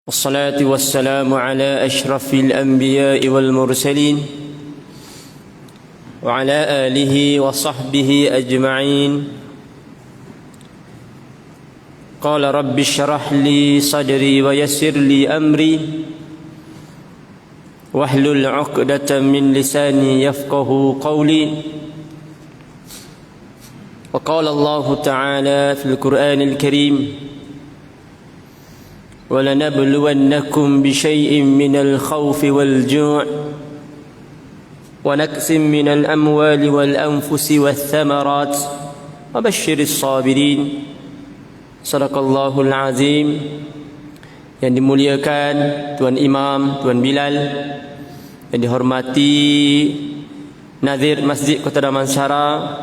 والصلاة والسلام على أشرف الأنبياء والمرسلين وعلى آله وصحبه أجمعين. قال رب اشرح لي صدري ويسر لي أمري واحلل عقدة من لساني يفقه قولي. وقال الله تعالى في القرآن الكريم: وَلَنَبْلُوَنَّكُمْ بِشَيْءٍ مِّنَ الْخَوْفِ وَالْجُوعِ وَنَقْصٍ مِّنَ الْأَمْوَالِ وَالْأَنفُسِ وَالثَّمَرَاتِ وَبَشِّرِ الصَّابِرِينَ. Sadaqallahul Azim. Yang dimuliakan Tuan Imam, Tuan Bilal, yang dihormati Nazir Masjid Kota Damansara,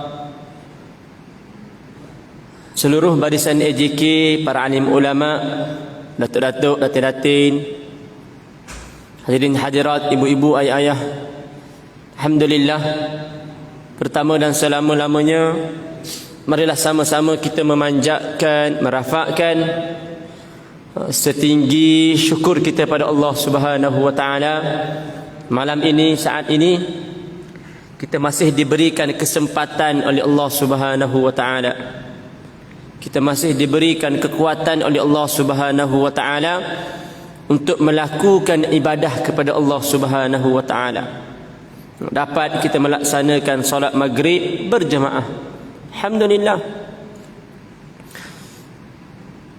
seluruh barisan AJK, para alim ulama, datuk-datuk, datin-datin, hadirin hadirat, ibu-ibu, ayah-ayah. Alhamdulillah, pertama dan selama-lamanya, marilah sama-sama kita memanjatkan, merafakkan setinggi syukur kita pada Allah Subhanahu wa taala. Malam ini, saat ini, kita masih diberikan kesempatan oleh Allah Subhanahu wa taala. Kita masih diberikan kekuatan oleh Allah Subhanahu wa taala untuk melakukan ibadah kepada Allah Subhanahu wa taala. Dapat kita melaksanakan solat maghrib berjemaah. Alhamdulillah.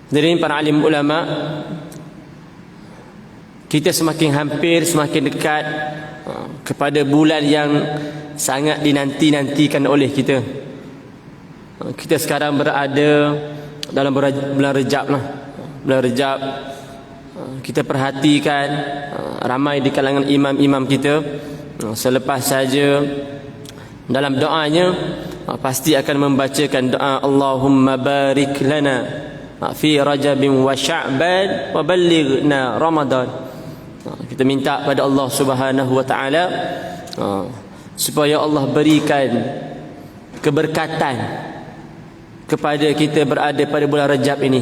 Hadirin para alim ulama, kita semakin hampir, semakin dekat kepada bulan yang sangat dinanti-nantikan oleh kita. Kita sekarang berada dalam bulan Rejab lah. Bulan Rejab, kita perhatikan ramai di kalangan imam-imam kita selepas saja dalam doanya pasti akan membacakan doa Allahumma barik lana fi Rajabin wa Sya'ban wa ballighna Ramadan. Kita minta pada Allah Subhanahu wa taala supaya Allah berikan keberkatan kepada kita berada pada bulan Rejab ini.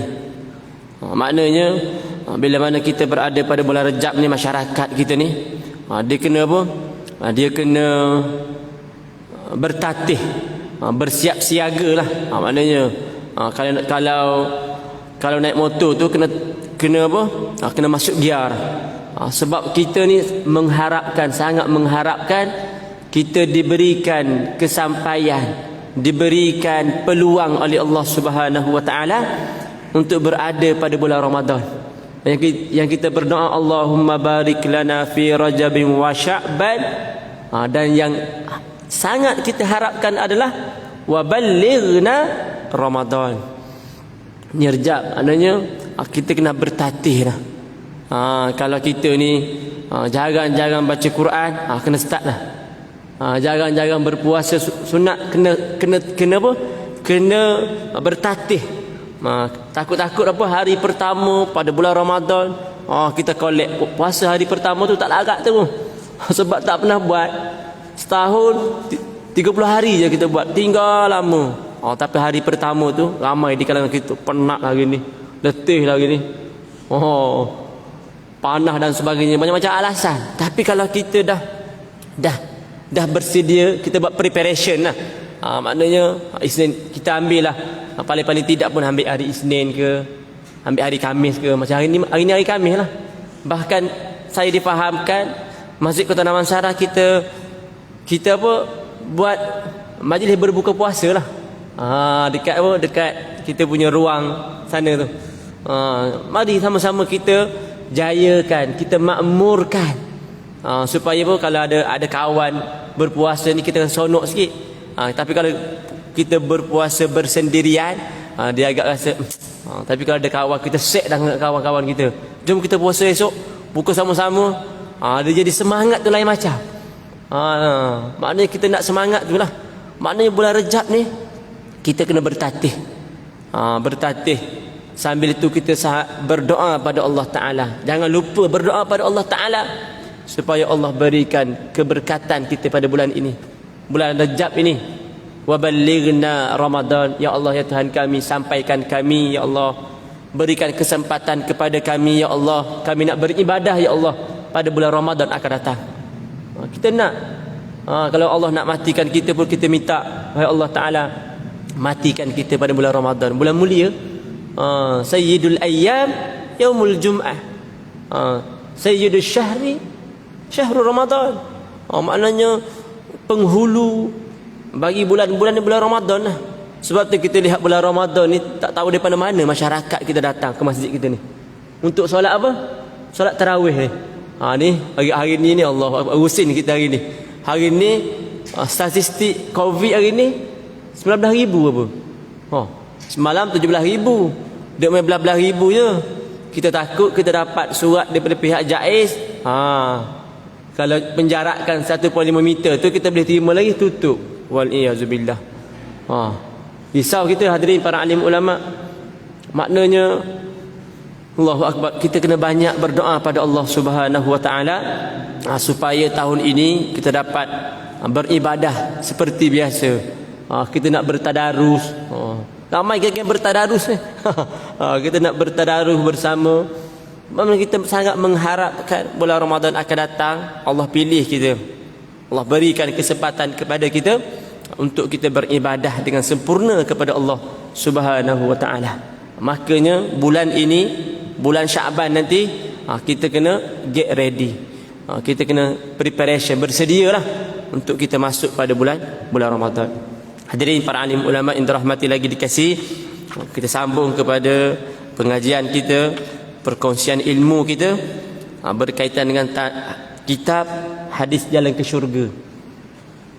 Maknanya bila mana kita berada pada bulan Rejab ni, masyarakat kita ni dia kena apa? Dia kena bertatih, bersiap siaga lah. Maknanya kalau naik motor tu kena apa? Kena masuk gear. Sebab kita ni mengharapkan, sangat mengharapkan kita diberikan kesampaian, diberikan peluang oleh Allah Subhanahu wa taala untuk berada pada bulan Ramadan. Yang kita berdoa Allahumma barik lana fi Rajabin wa Sya'ban, dan yang sangat kita harapkan adalah wa ballighna Ramadan. Ni Rejab, maknanya kita kena bertatih lah. Kalau kita ni jarang-jarang baca Quran, kena start lah. Jangan berpuasa sunat, kena apa? Kena bertatih. Takut-takut apa, hari pertama pada bulan Ramadan kita collect puasa hari pertama tu tak larat tu. Sebab tak pernah buat. Setahun 30 hari je kita buat, tinggal lama. Tapi hari pertama tu ramai di kalangan kita penat lagi ni, letih lagi ni, panah dan sebagainya, macam-macam alasan. Tapi kalau kita dah bersedia, kita buat preparation lah. Maknanya Isnin kita ambil lah, paling-paling tidak pun ambil hari Isnin ke, ambil hari Khamis ke. Macam hari ni hari Khamis lah. Bahkan saya difahamkan Masjid Kota Damansara kita apa, buat majlis berbuka puasa lah. Dekat apa, dekat kita punya ruang sana tu. Mari sama-sama kita jayakan, kita makmurkan, supaya apa, kalau ada kawan berpuasa ni kita sonok sikit. Tapi kalau kita berpuasa bersendirian, dia agak rasa tapi kalau ada kawan, kita set dengan kawan-kawan kita, jom kita puasa esok, buka sama-sama, dia jadi semangat tu lain macam. Maknanya kita nak semangat tu lah. Maknanya bulan Rejab ni kita kena bertatih. Bertatih. Sambil itu kita berdoa pada Allah Ta'ala. Jangan lupa berdoa pada Allah Ta'ala supaya Allah berikan keberkatan kita pada bulan ini, bulan Rejab ini. Wa ballighna Ramadan. Ya Allah, ya Tuhan kami, sampaikan kami ya Allah berikan kesempatan kepada kami ya Allah, kami nak beribadah ya Allah pada bulan Ramadan akan datang. Kita nak kalau Allah nak matikan kita pun kita minta, wahai Allah Taala, matikan kita pada bulan Ramadan, bulan mulia. Sayyidul ayyam yaumul jum'ah, sayyidul syahri syahrul Ramadan. Maknanya penghulu bagi bulan-bulan bulan Ramadan lah. Sebab tu kita lihat bulan Ramadan ni tak tahu daripada mana masyarakat kita datang ke masjid kita ni. Untuk solat apa? Solat tarawih ni. Ni hari ni Allah usin kita hari ni. Hari ni statistik COVID hari ni 19,000 apa? Semalam 17,000. Dia main belah-belah ribu je. Kita takut kita dapat surat daripada pihak JAIS. Kalau penjarakan 1.5 meter tu kita boleh terima lagi, tutup. Wal-iyazubillah. Risau kita hadirin para alim ulama. Maknanya Allahu Akbar, kita kena banyak berdoa pada Allah Subhanahu wa taala supaya tahun ini kita dapat beribadah seperti biasa. Kita nak bertadarus. Ramai yang bertadarus ni. Kita nak bertadarus bersama. Memang kita sangat mengharapkan bulan Ramadan akan datang, Allah pilih kita. Allah berikan kesempatan kepada kita untuk kita beribadah dengan sempurna kepada Allah Subhanahu wa taala. Makanya bulan ini, bulan Syaban nanti, kita kena get ready. Kita kena preparation, bersedialah untuk kita masuk pada bulan Ramadan. Hadirin para alim ulama yang dirahmati lagi dikasih, kita sambung kepada pengajian kita, perkongsian ilmu kita berkaitan dengan kitab Hadis Jalan ke Syurga.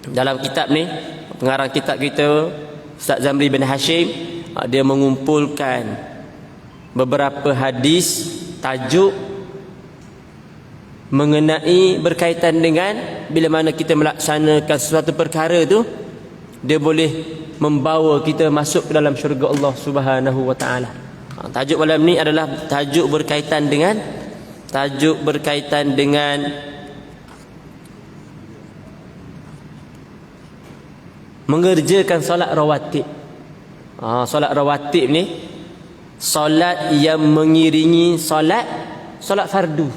Dalam kitab ni, pengarang kitab kita Ustaz Zamri bin Hashim, dia mengumpulkan beberapa hadis tajuk mengenai berkaitan dengan bila mana kita melaksanakan sesuatu perkara tu, dia boleh membawa kita masuk ke dalam syurga Allah Subhanahu wa taala. Tajuk malam ni adalah tajuk berkaitan dengan mengerjakan solat rawatib. Solat rawatib ni solat yang mengiringi solat fardu.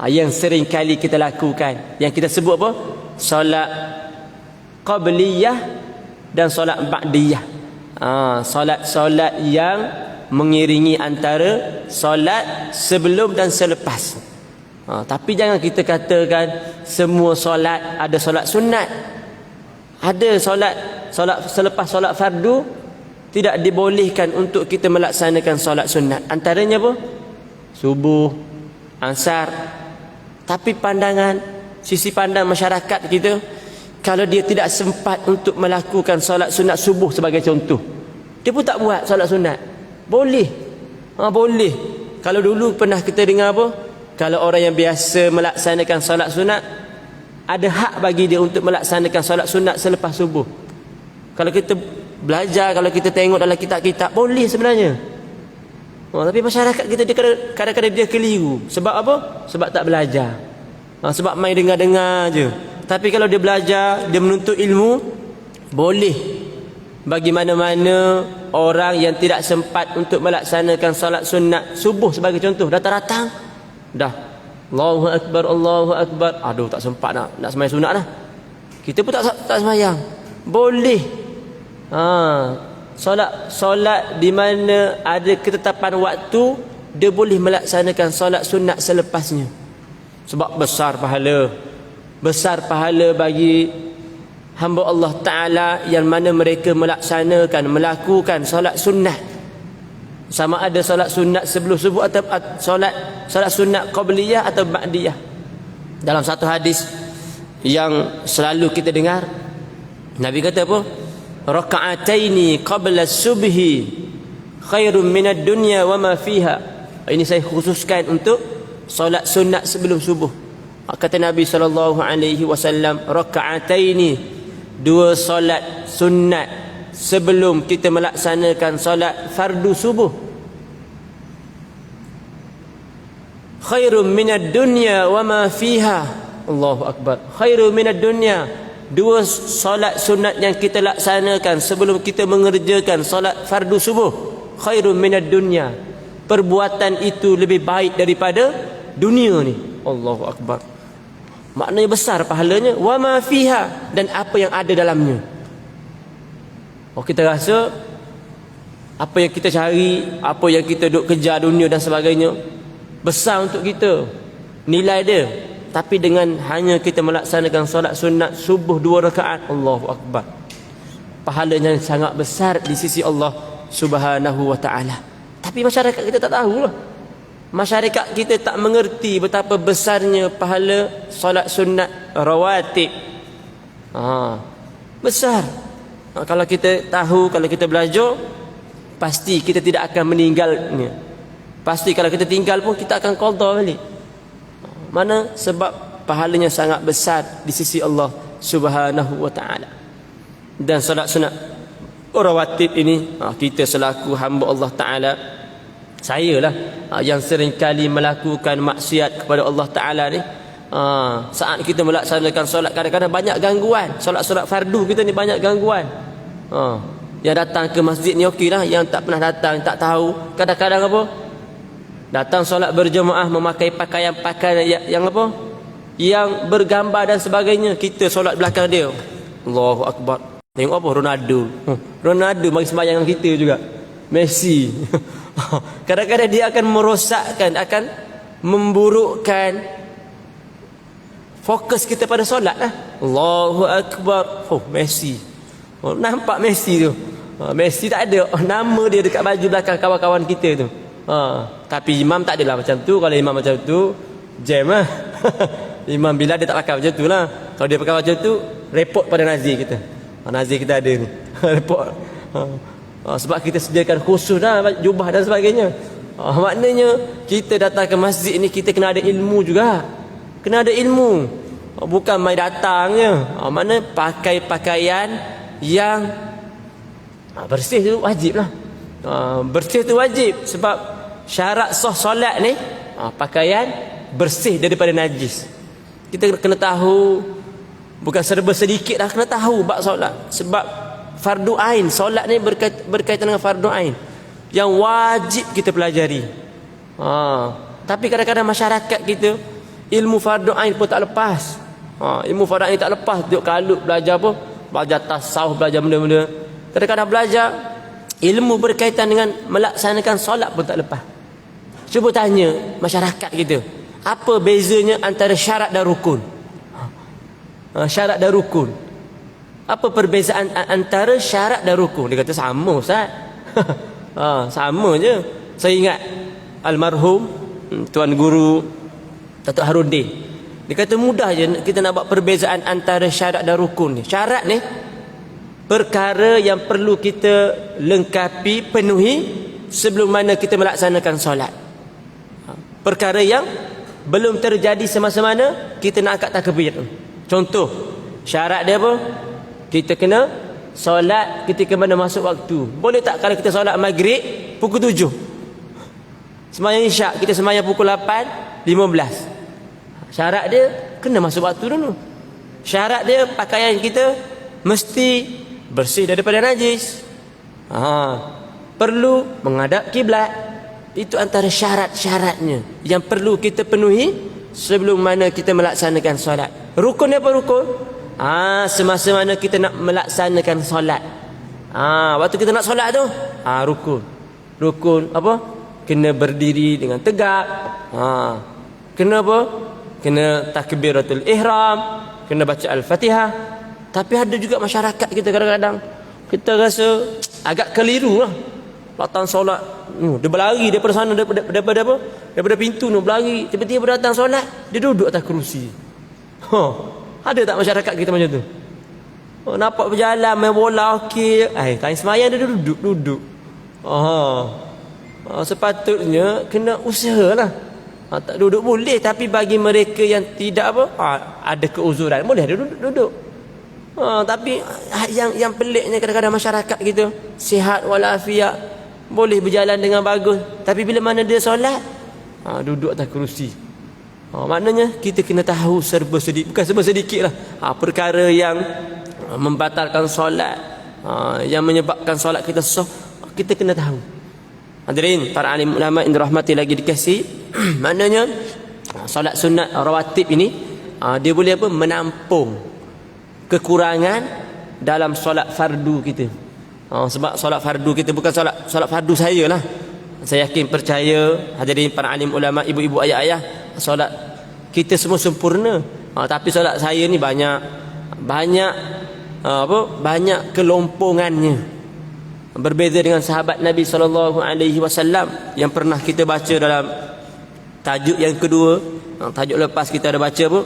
Yang sering kali kita lakukan, yang kita sebut apa? Solat qabliyah dan solat ba'diyah. Solat yang mengiringi antara solat sebelum dan selepas. Tapi jangan kita katakan semua solat ada solat sunat. Ada solat selepas solat fardu tidak dibolehkan untuk kita melaksanakan solat sunat. Antaranya apa? Subuh, asar. Tapi sisi pandang masyarakat kita, kalau dia tidak sempat untuk melakukan solat sunat subuh sebagai contoh, dia pun tak buat solat sunat. Boleh. Boleh. Kalau dulu pernah kita dengar apa? Kalau orang yang biasa melaksanakan solat sunat, ada hak bagi dia untuk melaksanakan solat sunat selepas subuh. Kalau kita belajar, kalau kita tengok dalam kitab-kitab, boleh sebenarnya. Tapi masyarakat kita dia kadang-kadang dia keliru. Sebab apa? Sebab tak belajar. Sebab main dengar-dengar je. Tapi kalau dia belajar, dia menuntut ilmu, boleh. Bagi mana-mana orang yang tidak sempat untuk melaksanakan solat sunat subuh sebagai contoh, datang dah Allahu Akbar, Allahu Akbar, aduh tak sempat nak sembahyang sunat dah. Kita pun tak sembahyang. Boleh. Solat di mana ada ketetapan waktu, dia boleh melaksanakan solat sunat selepasnya. Sebab besar pahala bagi hamba Allah Ta'ala yang mana mereka melakukan solat sunat. Sama ada solat sunat sebelum subuh atau solat sunat qabliyah atau ba'diyah. Dalam satu hadis yang selalu kita dengar, Nabi kata apa? Raka'ataini qabla subhi khairun minad dunya wa ma fiha. Ini saya khususkan untuk solat sunat sebelum subuh. Kata Nabi SAW, raka'ataini, 2 solat sunat sebelum kita melaksanakan solat fardu subuh, khairun minad dunya wa ma fiha. Allahu Akbar. Khairun minad dunya, 2 solat sunat yang kita laksanakan sebelum kita mengerjakan solat fardu subuh, khairun minad dunya, perbuatan itu lebih baik daripada dunia ni. Allahu akbar. Maknanya besar pahalanya. Wa ma fiha, dan apa yang ada dalamnya. Oh, kita rasa apa yang kita cari, apa yang kita duk kejar dunia dan sebagainya besar untuk kita nilai dia, tapi dengan hanya kita melaksanakan solat sunat subuh 2 rakaat, Allahu akbar, pahalanya sangat besar di sisi Allah Subhanahu wa taala. Tapi masyarakat kita tak tahu lah. Masyarakat kita tak mengerti betapa besarnya pahala solat sunat rawatib. Besar. Kalau kita tahu, kalau kita belajar, pasti kita tidak akan meninggalnya. Pasti kalau kita tinggal pun kita akan qada balik. Mana? Sebab pahalanya sangat besar di sisi Allah Subhanahu wa taala. Dan solat sunat rawatib ini, kita selaku hamba Allah taala, saya lah yang sering kali melakukan maksiat kepada Allah taala ni, saat kita melaksanakan solat kadang-kadang banyak gangguan. Solat-solat fardu kita ni banyak gangguan. Yang datang ke masjid ni okeylah, yang tak pernah datang, tak tahu, kadang-kadang apa, datang solat berjemaah memakai pakaian-pakaian yang apa, yang bergambar dan sebagainya, kita solat belakang dia. Allahu akbar. Tengok apa, Ronaldo bagi sembahyang dengan kita juga, Messi. Kadang-kadang dia akan merosakkan, akan memburukkan fokus kita pada solat lah. Allahu akbar. Messi. Nampak Messi tu. Messi tak ada nama dia dekat baju belakang kawan-kawan kita tu. Tapi imam tak adalah macam tu. Kalau imam macam tu, jam lah. Imam bila dia tak pakai macam tu lah. Kalau dia pakai macam tu, report pada nazir kita. Nazir kita ada ni. Report. Sebab kita sediakan khusus dah, jubah dan sebagainya. Maknanya kita datang ke masjid ni, kita kena ada ilmu juga. Kena ada ilmu. Bukan main datang je. Mana pakai pakaian yang bersih tu wajib lah. Bersih tu wajib. Sebab syarat sah solat ni, pakaian bersih daripada najis. Kita kena tahu, bukan serba sedikit lah, kena tahu bab solat. Sebab fardu ain, solat ni berkaitan dengan fardu ain yang wajib kita pelajari. Tapi kadang-kadang masyarakat kita ilmu fardu ain pun tak lepas. Ilmu fardu ain tak lepas. Duduk kalut belajar apa? Belajar tasawuf, belajar benda-benda. Kadang-kadang belajar ilmu berkaitan dengan melaksanakan solat pun tak lepas. Cuba tanya masyarakat kita, apa bezanya antara syarat dan rukun? Syarat dan rukun. Apa perbezaan antara syarat dan rukun? Dia kata sama Ustaz. Sama je. Saya ingat almarhum Tuan Guru Datuk Harudin, dia kata mudah je kita nak buat perbezaan antara syarat dan rukun ni. Syarat ni perkara yang perlu kita lengkapi, penuhi sebelum mana kita melaksanakan solat. Perkara yang belum terjadi semasa mana kita nak angkat takbir. Contoh, syarat dia apa? Kita kena solat ketika mana masuk waktu. Boleh tak kalau kita solat maghrib pukul 7, sembahyang isyak kita sembahyang pukul 8:15? Syarat dia kena masuk waktu dulu. Syarat dia pakaian kita mesti bersih daripada najis. Perlu menghadap kiblat. Itu antara syarat-syaratnya yang perlu kita penuhi sebelum mana kita melaksanakan solat. Rukun apa rukun? Semasa mana kita nak melaksanakan solat. Waktu kita nak solat tu, rukun. Rukun apa? Kena berdiri dengan tegak. Kena apa? Kena takbiratul ihram, kena baca al-Fatihah. Tapi ada juga masyarakat kita kadang-kadang kita rasa agak keliru lah. Datang solat, dia berlari daripada sana, daripada apa? Daripada pintu tu berlari, tiba-tiba datang solat, dia duduk atas kerusi. Ada tak masyarakat kita macam tu? Nampak berjalan main bola okey, time sembahyang dia duduk. Sepatutnya kena usahalah. Tak duduk boleh, tapi bagi mereka yang tidak apa, ada keuzuran, boleh dia duduk. Tapi yang peliknya kadang-kadang masyarakat kita sihat walafiat, boleh berjalan dengan bagus, tapi bila mana dia solat, duduk atas kerusi. Maknanya kita kena tahu serba sedikit, bukan serba sedikit lah, perkara yang membatalkan solat, yang menyebabkan solat kita sah, kita kena tahu. Hadirin para alim ulama yang dirahmati lagi dikasih maknanya solat sunat rawatib ini dia boleh apa, menampung kekurangan dalam solat fardu kita. Sebab solat fardu kita bukan solat fardu saya lah. Saya yakin percaya hadirin para alim ulama, ibu-ibu, ayah-ayah, solat kita semua sempurna. Tapi solat saya ni banyak kelompongannya. Berbeza dengan sahabat Nabi SAW yang pernah kita baca dalam tajuk yang kedua. Tajuk lepas kita ada baca apa?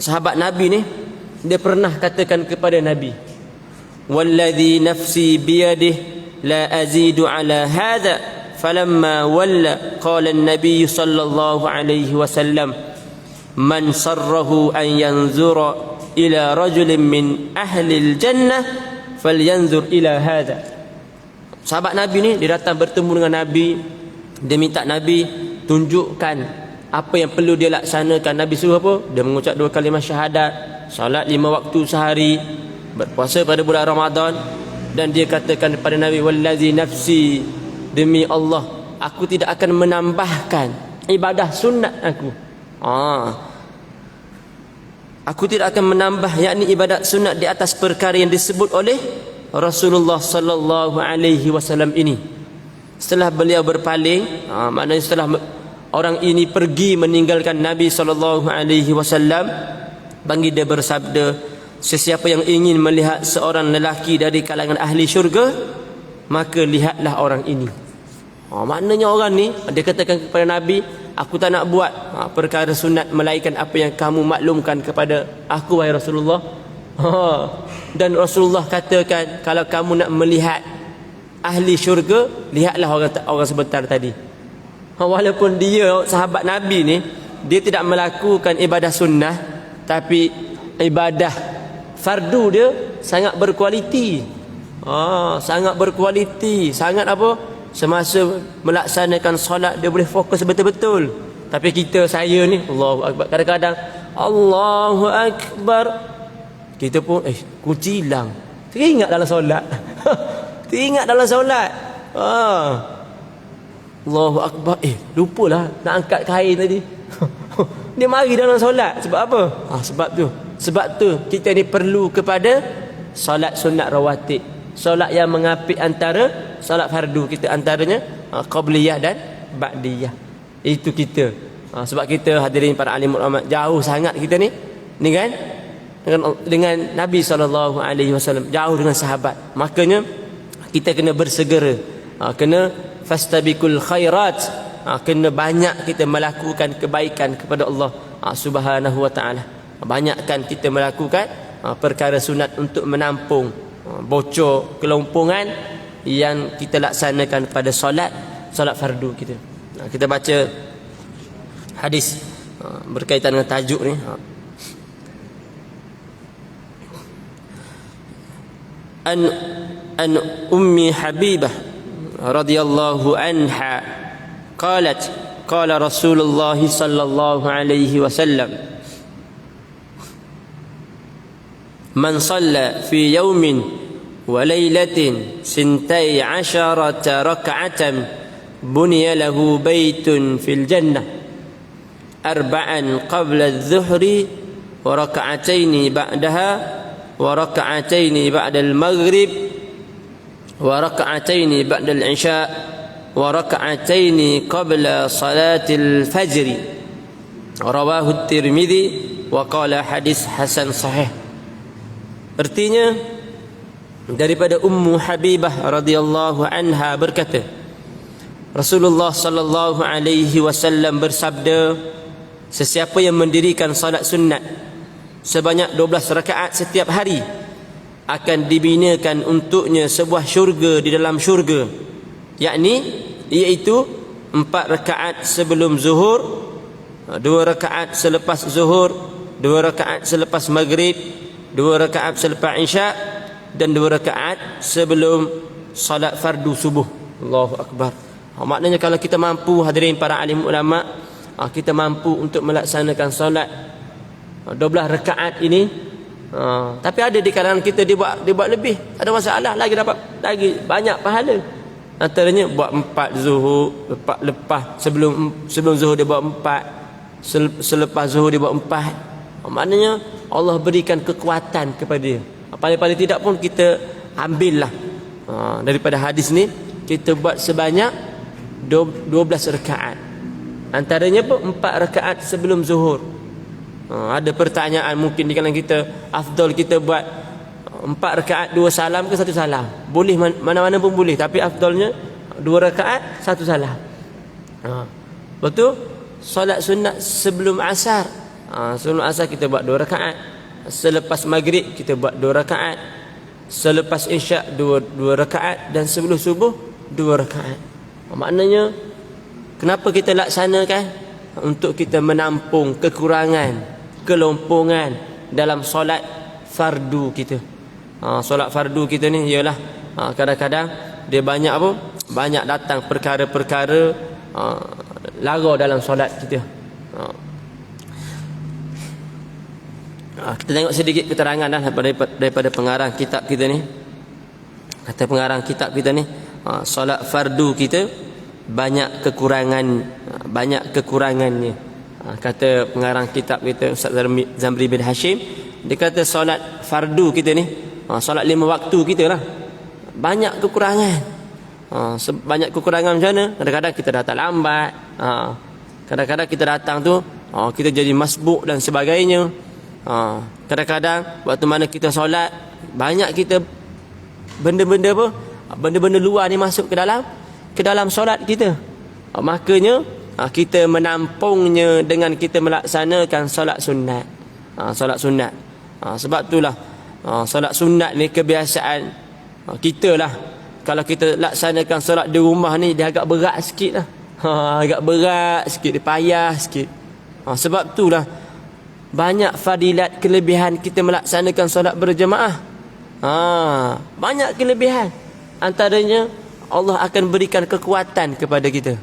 Sahabat Nabi ni, dia pernah katakan kepada Nabi, "Walladhi nafsi biyadih la azidu ala hadha." Falamma walla qala an-nabiy sallallahu alaihi wasallam, "Man sarrahu an yanzura ila rajulin min ahli al-jannah falyanzur ila hadha." Sahabat Nabi ni dia datang bertemu dengan Nabi, dia minta Nabi tunjukkan apa yang perlu dia laksanakan. Nabi suruh apa? Dia mengucap 2 kalimah syahadat, salat 5 waktu sehari, berpuasa pada bulan Ramadan, dan dia katakan kepada Nabi, "Wallazi nafsi," demi Allah aku tidak akan menambahkan ibadah sunat aku. Aku tidak akan menambah yakni ibadat sunat di atas perkara yang disebut oleh Rasulullah sallallahu alaihi wasallam ini. Setelah beliau berpaling, maknanya setelah orang ini pergi meninggalkan Nabi sallallahu alaihi wasallam, bagi dia bersabda, "Sesiapa yang ingin melihat seorang lelaki dari kalangan ahli syurga, maka lihatlah orang ini." Maknanya orang ni dia katakan kepada Nabi, "Aku tak nak buat perkara sunat melainkan apa yang kamu maklumkan kepada aku, wahai Rasulullah." Dan Rasulullah katakan, kalau kamu nak melihat ahli syurga, lihatlah orang sebentar tadi. Walaupun dia sahabat Nabi ni, dia tidak melakukan ibadah sunnah, tapi ibadah fardu dia sangat berkualiti. Sangat berkualiti, sangat apa? Semasa melaksanakan solat dia boleh fokus betul-betul. Tapi saya ni Allahu Akbar, kadang-kadang Allahu Akbar kita pun kunci hilang, teringat dalam solat. Teringat dalam solat. Allahu Akbar, lupalah nak angkat kain tadi. Dia mari dalam solat. Sebab apa? Sebab tu kita ni perlu kepada solat sunat rawatib, solat yang mengapit antara solat fardu kita, antaranya qabliyah dan ba'diyah. Itu kita. Sebab kita hadirin para alim ulama, jauh sangat kita ni kan dengan Nabi SAW, jauh dengan sahabat. Makanya kita kena bersegera, kena fastabiqul khairat, kena banyak kita melakukan kebaikan kepada Allah Subhanahu wa taala. Banyakkan kita melakukan perkara sunat untuk menampung bocor kelompongan yang kita laksanakan pada solat fardu kita. Kita baca hadis berkaitan dengan tajuk ni. An Ummi Habibah radhiyallahu anha qalat qala Rasulullah sallallahu alaihi wasallam, "Man shalla fi yawmin wa laylatin 12 rak'atan buniya lahu baytun fil jannah, arba'an qabla adh-dhuhri wa rak'ataini ba'daha wa rak'ataini ba'da al-maghrib wa rak'ataini ba'da al-isha wa rak'ataini qabla salati al-fajr." Rawahu at-Tirmidzi wa qala hadis hasan sahih. Artinya daripada Ummu Habibah radhiyallahu anha berkata, Rasulullah sallallahu alaihi wasallam bersabda, sesiapa yang mendirikan salat sunat sebanyak 12 rakaat setiap hari akan dibinakan untuknya sebuah syurga di dalam syurga, iaitu 4 rakaat sebelum zuhur, 2 rakaat selepas zuhur, 2 rakaat selepas maghrib, 2 rakaat selepas isya, dan 2 rakaat sebelum salat fardu subuh. Allahu Akbar. Maknanya kalau kita mampu, hadirin para alim ulama, kita mampu untuk melaksanakan solat 12 rakaat ini, tapi ada di kalangan kita dia buat lebih, tak ada masalah, lagi dapat lagi banyak pahala. Antaranya buat 4 zuhur, lepas sebelum zuhur dia buat 4, selepas zuhur dia buat 4. Maknanya Allah berikan kekuatan kepada dia. Paling-paling tidak pun kita ambillah daripada hadis ni, kita buat sebanyak 12 rakaat. Antaranya pun 4 rakaat sebelum zuhur. Ada pertanyaan mungkin di kalangan kita, afdal kita buat 4 rakaat 2 salam ke 1 salam? Boleh, mana-mana pun boleh, tapi afdalnya 2 rakaat 1 salam. Betul? Solat sunat sebelum asar, sebelum asar kita buat 2 rakaat. Selepas maghrib kita buat 2 rakaat. Selepas isyak 2 rakaat, dan sebelum subuh 2 rakaat. Maknanya kenapa kita laksanakan? Untuk kita menampung kekurangan, kelompongan dalam solat fardu kita. Solat fardu kita ni ialah kadang-kadang dia banyak apa? Banyak datang perkara-perkara lara dalam solat kita. Kita tengok sedikit keterangan daripada pengarang kitab kita ni. Kata pengarang kitab kita ni, solat fardu kita banyak kekurangannya. Kata pengarang kitab kita, Ustaz Zamri bin Hashim, dia kata solat fardu kita ni, solat 5 waktu kita lah, banyak kekurangan. Banyak kekurangan macam mana? Kadang-kadang kita datang lambat, kadang-kadang kita datang tu kita jadi masbuk dan sebagainya. Kadang-kadang waktu mana kita solat, banyak kita benda-benda apa? Benda-benda luar ni masuk ke dalam solat kita. Makanya kita menampungnya dengan kita melaksanakan solat sunat. Solat sunat. Sebab itulah solat sunat ni kebiasaan kita lah. Kalau kita laksanakan solat di rumah ni, dia agak berat sikit lah. Agak berat sikit, dia payah sikit. Sebab itulah banyak fadilat, kelebihan kita melaksanakan solat berjemaah. Banyak kelebihan. Antaranya Allah akan berikan kekuatan kepada kita.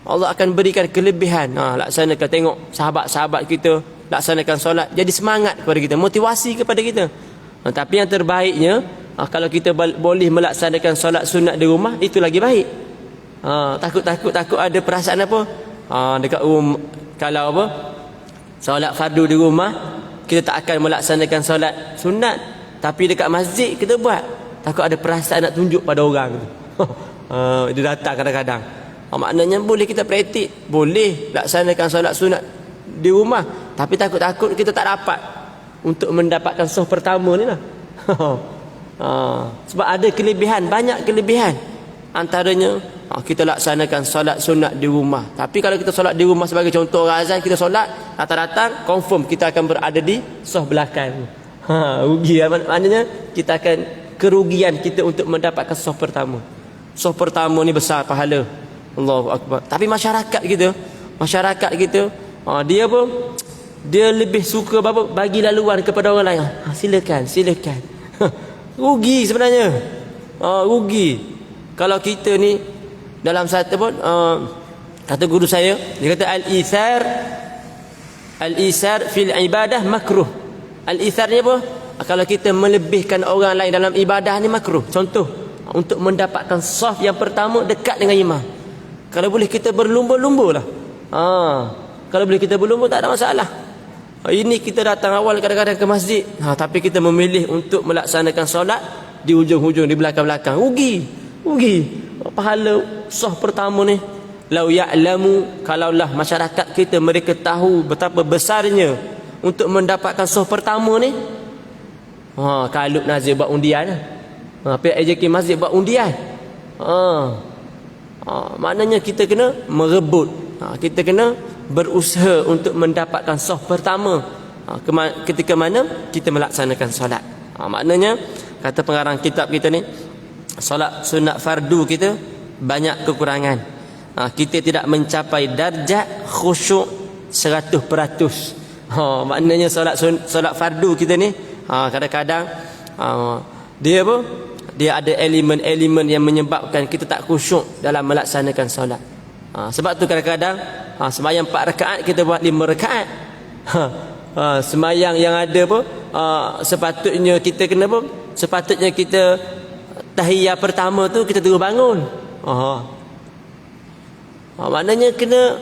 Allah akan berikan kelebihan. Laksanakan, tengok sahabat-sahabat kita laksanakan solat, jadi semangat kepada kita, motivasi kepada kita. Tapi yang terbaiknya, kalau kita boleh melaksanakan solat sunat di rumah, itu lagi baik. Takut ada perasaan apa? Dekat kalau apa? Solat fardu di rumah, kita tak akan melaksanakan solat sunat, tapi dekat masjid kita buat. Takut ada perasaan nak tunjuk pada orang tu. Dia datang kadang-kadang. Maknanya boleh kita praktik, boleh laksanakan solat sunat di rumah, tapi takut-takut kita tak dapat untuk mendapatkan soh pertama ni lah. Sebab ada kelebihan, banyak kelebihan. Antaranya kita laksanakan solat sunat di rumah. Tapi kalau kita solat di rumah, sebagai contoh orang azan, kita solat datang-datang, confirm kita akan berada di soh belakang. Rugi. Maknanya kita akan kerugian kita untuk mendapatkan soh pertama. Soh pertama ni besar pahala. Allahu Akbar. Tapi masyarakat kita dia pun dia lebih suka bagi laluan kepada orang lain. Silakan. Rugi sebenarnya. Rugi. Kalau kita ni dalam satu pun kata guru saya, dia kata al-isar fil ibadah makruh. Al-isar ni apa? Kalau kita melebihkan orang lain dalam ibadah ni makruh. Contoh, untuk mendapatkan saf yang pertama dekat dengan imam. Kalau boleh kita berlumba-lumba lah. Kalau boleh kita berlumba, tak ada masalah. Ini kita datang awal kadang-kadang ke masjid, tapi kita memilih untuk melaksanakan solat di hujung-hujung, di belakang-belakang. Rugi. Pahala saf pertama ni, lau ya'lamu, kalaulah masyarakat kita mereka tahu betapa besarnya untuk mendapatkan saf pertama ni. Kalau Nazir buat undian, pihak AJK masjid buat undian. Maknanya kita kena merebut, kita kena berusaha untuk mendapatkan saf pertama ketika mana kita melaksanakan solat. Maknanya kata pengarang kitab kita ni, solat sunat fardu kita banyak kekurangan. Kita tidak mencapai darjat khusyuk 100%. Maknanya solat fardu kita ni kadang-kadang dia apa? Dia ada elemen-elemen yang menyebabkan kita tak khusyuk dalam melaksanakan solat. Sebab tu kadang-kadang sembahyang 4 rakaat kita buat 5 rakaat. Sembahyang yang ada apa? Sepatutnya kita kena apa? Sepatutnya kita tahiyat pertama tu kita terus bangun. Maknanya kena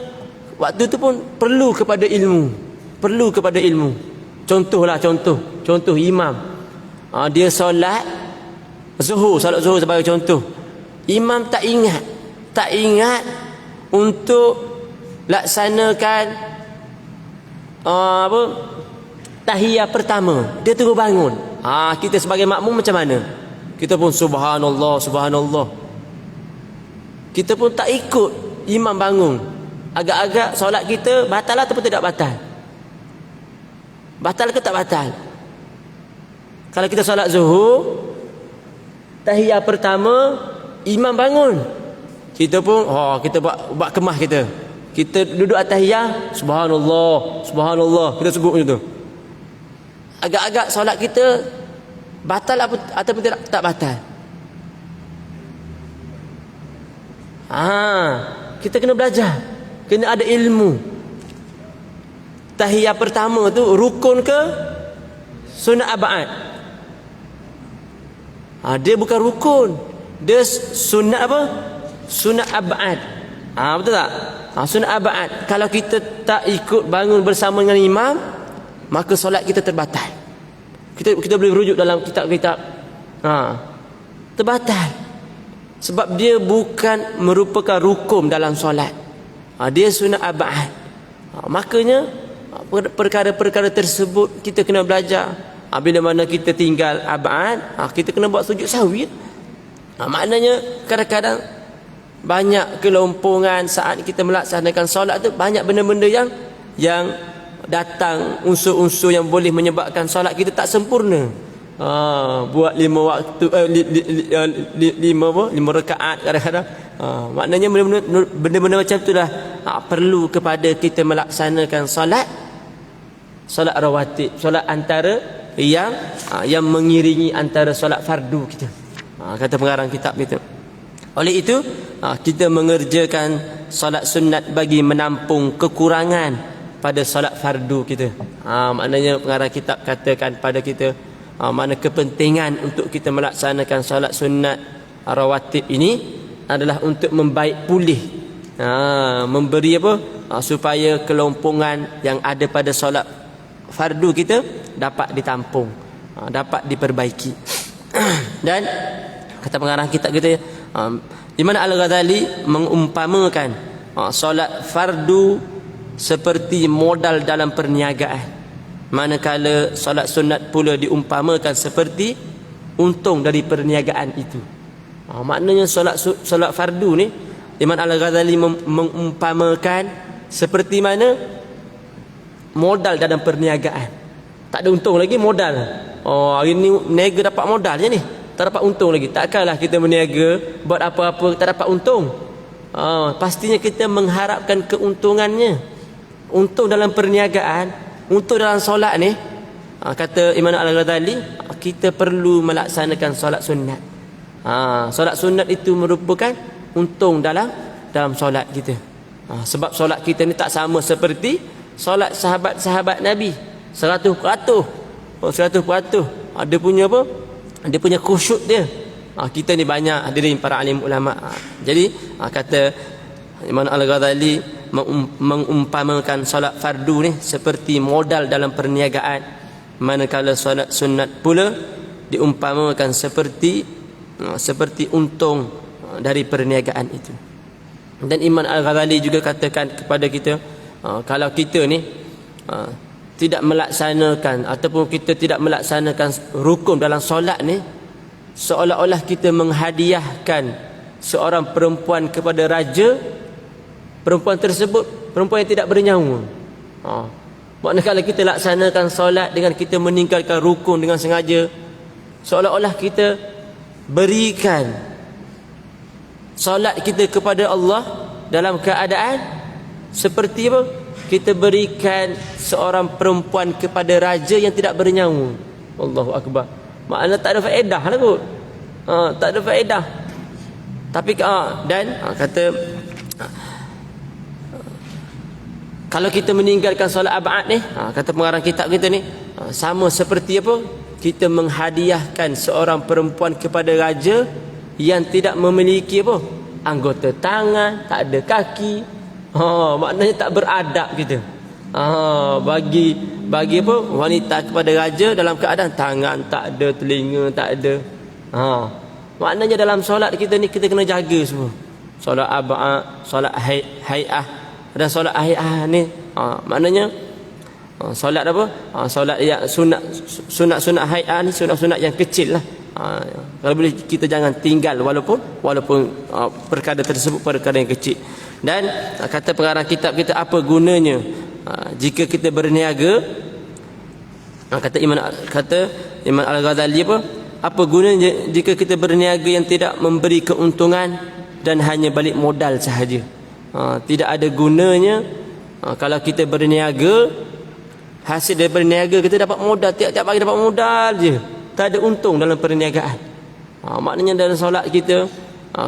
waktu tu pun perlu kepada ilmu. Perlu kepada ilmu. Contoh imam. Dia solat zuhur sebagai contoh. Imam tak ingat untuk laksanakan tahiyat pertama. Dia terus bangun. Kita sebagai makmum macam mana? Kita pun subhanallah. Kita pun tak ikut imam bangun. Agak-agak solat kita batal ataupun tidak batal? Batal ke tak batal? Kalau kita solat zuhur, tahiyat pertama, imam bangun, kita pun kita buat kemah kita. Kita duduk atas tahiyat, subhanallah, kita sebut macam tu. Agak-agak solat kita batal ataupun tak batal? Kita kena belajar, kena ada ilmu. Tahiyat pertama tu rukun ke sunat abad? Dia bukan rukun, dia sunat apa? Sunat abad. Betul tak? Sunat abad. Kalau kita tak ikut bangun bersama dengan imam, maka solat kita terbatal. Kita boleh rujuk dalam kitab-kitab. Terbatal. Sebab dia bukan merupakan rukun dalam solat. Dia sunat abad. Makanya perkara-perkara tersebut kita kena belajar. Bila mana kita tinggal abad, kita kena buat sujud sahwi. Maknanya kadang-kadang banyak kelompongan saat kita melaksanakan solat tu, banyak benda-benda yang datang, unsur-unsur yang boleh menyebabkan solat kita tak sempurna. Buat 5 waktu 5 rakaat kadang-kadang. Maknanya benda-benda macam tu dah perlu kepada kita melaksanakan solat rawatib, solat antara yang mengiringi antara solat fardu kita. Kata pengarang kitab itu. Oleh itu kita mengerjakan solat sunat bagi menampung kekurangan pada solat fardu kita. Maknanya pengarang kitab katakan pada kita, mana kepentingan untuk kita melaksanakan solat sunat rawatib ini adalah untuk membaik pulih, memberi supaya kelompongan yang ada pada solat fardu kita dapat ditampung, dapat diperbaiki. Dan kata pengarang kitab kita, Imam Al-Ghazali mengumpamakan solat fardu seperti modal dalam perniagaan, manakala solat sunat pula diumpamakan seperti untung dari perniagaan itu. Maknanya solat fardu ni Imam Al-Ghazali mengumpamakan seperti mana modal dalam perniagaan. Tak ada untung lagi, modal. Hari ni niaga dapat modal je ni, tak dapat untung lagi. Takkanlah kita berniaga buat apa-apa tak dapat untung. Pastinya kita mengharapkan keuntungannya. Untung dalam perniagaan, untung dalam solat ni, kata Imam Al-Ghazali, kita perlu melaksanakan solat sunat. Solat sunat itu merupakan untung dalam solat kita. Sebab solat kita ni tak sama seperti solat sahabat-sahabat Nabi 100%. 100%. Dia punya apa? Dia punya khusyuk dia. Kita ni banyak hadirin para alim ulama. Jadi kata Imam Al-Ghazali mengumpamakan solat fardu ni seperti modal dalam perniagaan, manakala solat sunat pula diumpamakan seperti untung dari perniagaan itu. Dan Imam Al-Ghazali juga katakan kepada kita, kalau kita ni tidak melaksanakan ataupun kita tidak melaksanakan rukun dalam solat ni, seolah-olah kita menghadiahkan seorang perempuan kepada raja. Perempuan tersebut perempuan yang tidak bernyawa. Maknanya kalau kita laksanakan solat dengan kita meninggalkan rukun dengan sengaja, seolah-olah kita berikan solat kita kepada Allah dalam keadaan seperti apa? Kita berikan seorang perempuan kepada raja yang tidak bernyawa. Allahu Akbar. Maknanya tak ada faedah lah kot. Tak ada faedah. Tapi kata kalau kita meninggalkan solat abad ni, kata pengarang kitab kita ni, sama seperti apa? Kita menghadiahkan seorang perempuan kepada raja yang tidak memiliki apa? anggota tangan, tak ada kaki. Maknanya tak beradab kita. Bagi apa? Wanita kepada raja dalam keadaan tangan tak ada, telinga tak ada. Maknanya dalam solat kita ni kita kena jaga semua. Solat ab'ah, solat hay'ah dan solat hay'ah ni maknanya solat apa? Solat yang sunat hay'ah ni sunat yang kecil lah. Kalau boleh kita jangan tinggal walaupun perkara tersebut perkara yang kecil. Dan kata pengarang kitab kita, apa gunanya jika kita berniaga, kata Imam Al-Ghazali apa gunanya jika kita berniaga yang tidak memberi keuntungan dan hanya balik modal sahaja. Tidak ada gunanya kalau kita berniaga, hasil dari berniaga kita dapat modal, tiap-tiap hari dapat modal je, tak ada untung dalam perniagaan. Maknanya dalam solat kita,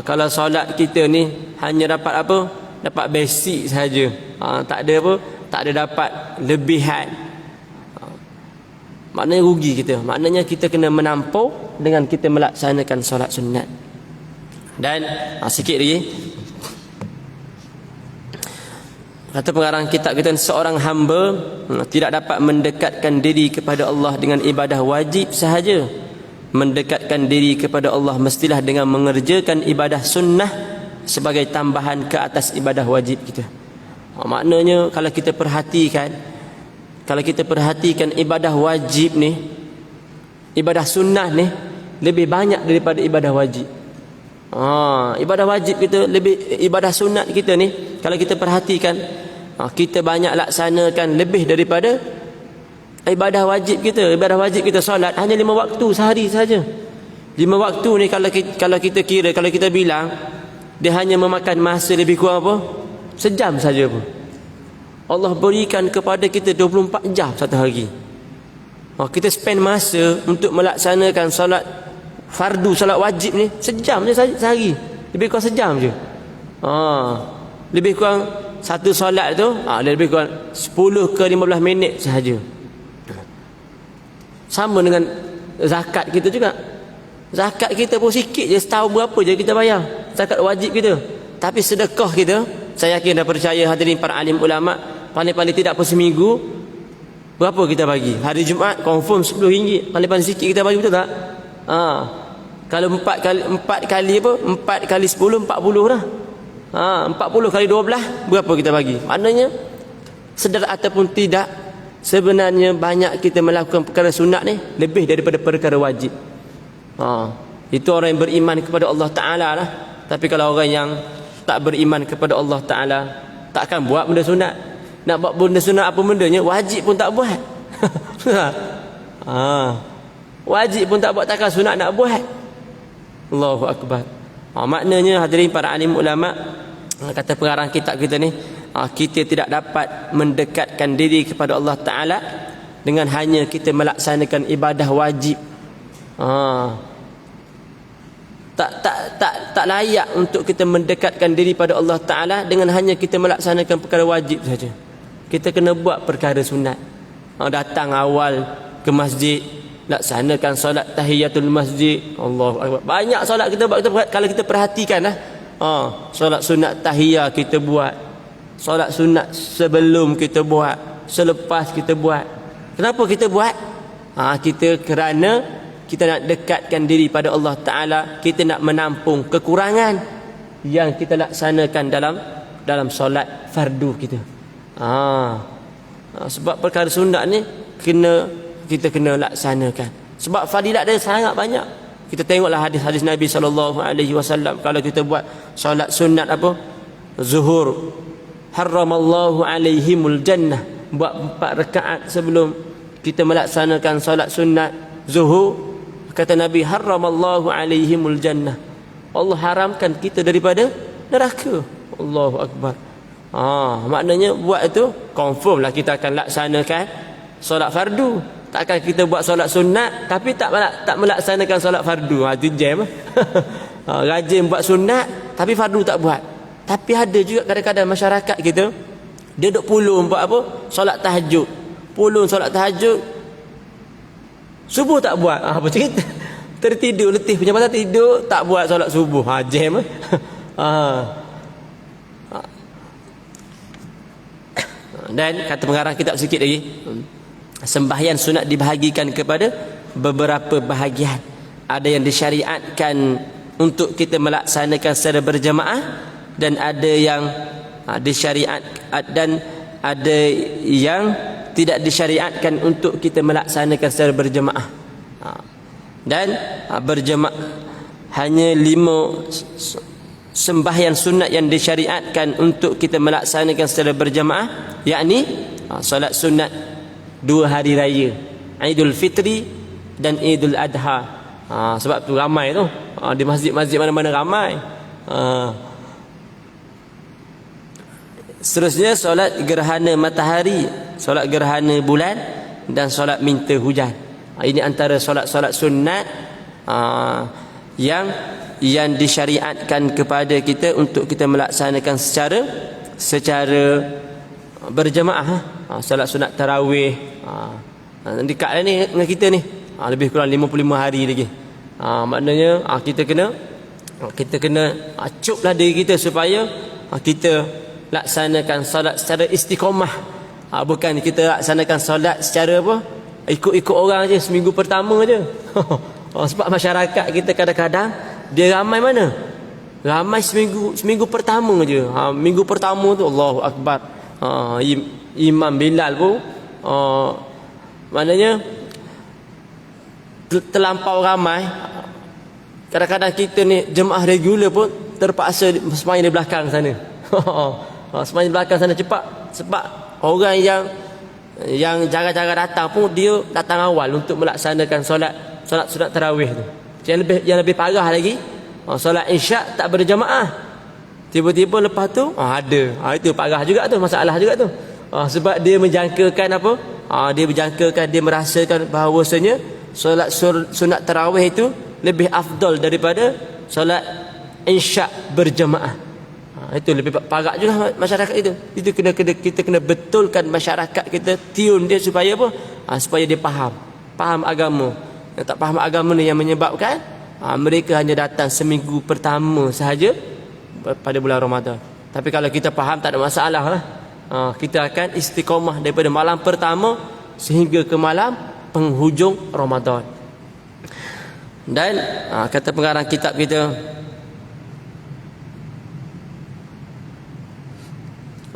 kalau solat kita ni hanya dapat apa? Dapat basic saja. Tak ada apa? Tak ada dapat lebihan. Maknanya rugi kita. Maknanya kita kena menampung dengan kita melaksanakan solat sunat. Dan sikit lagi, kata pengarang kitab kita, seorang hamba tidak dapat mendekatkan diri kepada Allah dengan ibadah wajib sahaja. Mendekatkan diri kepada Allah mestilah dengan mengerjakan ibadah sunnah sebagai tambahan ke atas ibadah wajib kita. Maknanya kalau kita perhatikan ibadah wajib ni, ibadah sunnah ni lebih banyak daripada ibadah wajib. Ibadah wajib kita lebih, ibadah sunat kita ni kalau kita perhatikan, kita banyak laksanakan lebih daripada ibadah wajib kita. Ibadah wajib kita solat hanya 5 waktu sehari saja. 5 waktu ni kalau kita kira, kalau kita bilang, dia hanya memakan masa lebih kurang apa? Sejam saja pun. Allah berikan kepada kita 24 jam satu hari. Kita spend masa untuk melaksanakan solat fardu, solat wajib ni sejam je sehari. Lebih kurang sejam je. Lebih kurang satu solat tu lebih kurang 10 ke 15 minit sahaja. Sama dengan zakat kita juga. Zakat kita pun sikit je, setahun berapa je kita bayar zakat wajib kita. Tapi sedekah kita, saya yakin dah percaya hadirin para alim ulama, paling-paling tidak pun seminggu berapa kita bagi? Hari Jumaat confirm RM10, paling-paling sikit kita bagi, betul tak? Kalau 4 kali 10 40 dah. 40 kali 12 berapa kita bagi? Maknanya sedar ataupun tidak, sebenarnya banyak kita melakukan perkara sunat ni lebih daripada perkara wajib. Itu orang yang beriman kepada Allah Ta'ala lah. Tapi kalau orang yang tak beriman kepada Allah Ta'ala, takkan buat benda sunat. Nak buat benda sunat apa bendanya, wajib pun tak buat. Wajib pun tak buat, takkan sunat nak buat. Allahu Akbar. Maknanya hadirin para alim ulama, kata pengarang kitab kita ni, kita tidak dapat mendekatkan diri kepada Allah Ta'ala dengan hanya kita melaksanakan ibadah wajib. Tak layak untuk kita mendekatkan diri pada Allah Ta'ala dengan hanya kita melaksanakan perkara wajib saja. Kita kena buat perkara sunat. Datang awal ke masjid, laksanakan solat tahiyatul masjid. Allahu Akbar. Banyak solat kita buat, kalau kita perhatikan solat sunat tahiyah kita buat, solat sunat sebelum kita buat, selepas kita buat. Kenapa kita buat? Kita kerana kita nak dekatkan diri pada Allah Ta'ala. Kita nak menampung kekurangan yang kita laksanakan dalam solat fardu kita. Sebab perkara sunat ni kita kena laksanakan. Sebab fadilat dia sangat banyak. Kita tengoklah hadis-hadis Nabi SAW. Kalau kita buat solat sunat apa? Zuhur, haramallahu alaihimul jannah. Buat 4 rakaat sebelum kita melaksanakan solat sunat zuhur, kata Nabi, haramallahu alaihimul jannah. Allah haramkan kita daripada neraka. Allahu Akbar. Maknanya buat itu confirm lah kita akan laksanakan solat fardu. Takkan kita buat solat sunat tapi tak melaksanakan solat fardu. Itu jam. Rajin buat sunat tapi fardu tak buat. Tapi ada juga kadang-kadang masyarakat kita, dia duk pulung buat apa? Solat tahajud. Pulung solat tahajud, subuh tak buat. Apa cerita? Tertidur letih punya pasal tidur, tak buat solat subuh. Jam. Dan kata pengarang kitab sikit lagi, sembahyang sunat dibahagikan kepada beberapa bahagian. Ada yang disyariatkan untuk kita melaksanakan secara berjamaah, dan ada yang disyariat, dan ada yang tidak disyariatkan untuk kita melaksanakan secara berjamaah. Dan berjamaah hanya 5 sembahyang sunat yang disyariatkan untuk kita melaksanakan secara berjamaah, yakni solat sunat 2 hari raya, Idul Fitri dan Idul Adha. Sebab tu ramai tu, di masjid-masjid mana-mana ramai. Seterusnya solat gerhana matahari, solat gerhana bulan, dan solat minta hujan. Ini antara solat-solat sunat yang disyariatkan kepada kita untuk kita melaksanakan secara berjamaah. Solat sunat tarawih dekat ni dengan kita ni, lebih kurang 55 hari lagi. Maknanya kita kena acuplah diri kita supaya kita laksanakan solat secara istiqamah. Bukan kita laksanakan solat secara apa, ikut-ikut orang je, seminggu pertama je. Sebab masyarakat kita kadang-kadang dia ramai mana? Ramai seminggu pertama je. Minggu pertama tu Allahu Akbar. Imam Bilal pun maknanya terlampau ramai. Kadang-kadang kita ni jemaah regular pun terpaksa sembahyang di belakang sana. Sembahyang di belakang sana cepat, sebab orang yang jarang-jarang datang pun dia datang awal untuk melaksanakan solat sunat tarawih tu. Yang lebih parah lagi, solat isyak tak berjamaah, tiba-tiba lepas tu ada. Itu parah juga tu, masalah juga tu. Sebab dia menjangkakan apa? Dia merasakan bahawasanya solat sunat tarawih itu lebih afdal daripada solat isyak berjamaah. Itu lebih parah juga masyarakat itu. Itu kita kena betulkan masyarakat kita, tune dia supaya apa? Supaya dia faham agama. Yang tak faham agama ni yang menyebabkan mereka hanya datang seminggu pertama sahaja pada bulan Ramadan. Tapi kalau kita faham, tak ada masalah lah. Kita akan istiqamah daripada malam pertama sehingga ke malam penghujung Ramadan. Dan kata pengarang kitab kita,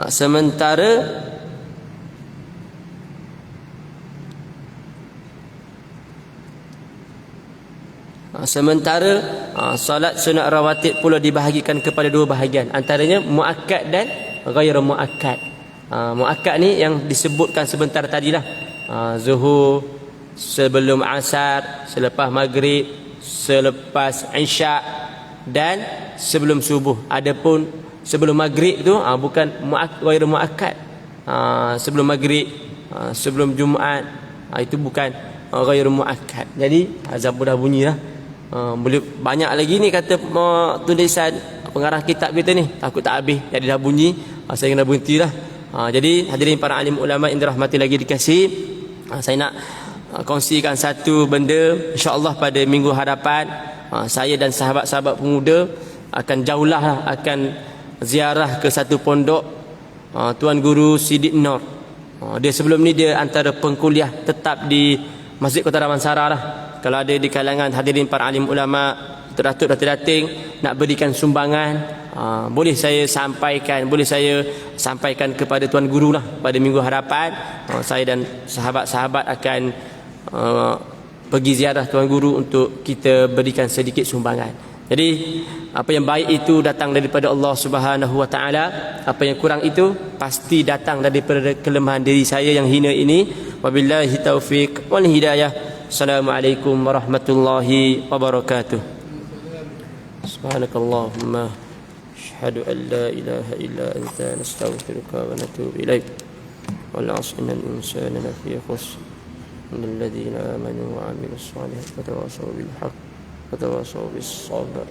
sementara solat sunat rawatib pula dibahagikan kepada 2 bahagian, antaranya muakkad dan ghairu muakkad. Muakkad ni yang disebutkan sebentar tadilah, zuhur, sebelum asar, selepas maghrib, selepas isyak, dan sebelum subuh. Adapun sebelum maghrib tu bukan ghairu muakkad. Sebelum maghrib, sebelum Jumaat, itu bukan ghairu muakkad. Jadi azan pun dah bunyi dah. Boleh banyak lagi ni kata tulisan pengarang kitab kita ni, takut tak habis, jadi dah bunyi, saya kena berhenti dah. Jadi hadirin para alim ulama yang dirahmati lagi dikasih, saya nak kongsikan satu benda. InsyaAllah pada minggu hadapan saya dan sahabat-sahabat pemuda akan ziarah ke satu pondok Tuan Guru Sidik Nur. Dia sebelum ni dia antara pengkuliah tetap di Masjid Kota Damansara lah. Kalau ada di kalangan hadirin para alim ulama, Datuk Datin nak berikan sumbangan, boleh saya sampaikan kepada Tuan Guru lah pada minggu hadapan. Saya dan sahabat-sahabat akan pergi ziarah Tuan Guru untuk kita berikan sedikit sumbangan. Jadi apa yang baik itu datang daripada Allah Subhanahu Wa Taala. Apa yang kurang itu pasti datang daripada kelemahan diri saya yang hina ini. Wabillahi taufiq wal hidayah. Assalamualaikum warahmatullahi wabarakatuh. Subhanakallahumma asyhadu an la ilaha illa anta nastaghfiruka wa natubu ilaik. Wal 'asri innal insana lafi khusr. Innal ladzina amanu wa 'amilus solihati wa tawassaw bil haqq wa tawassaw bis sabr.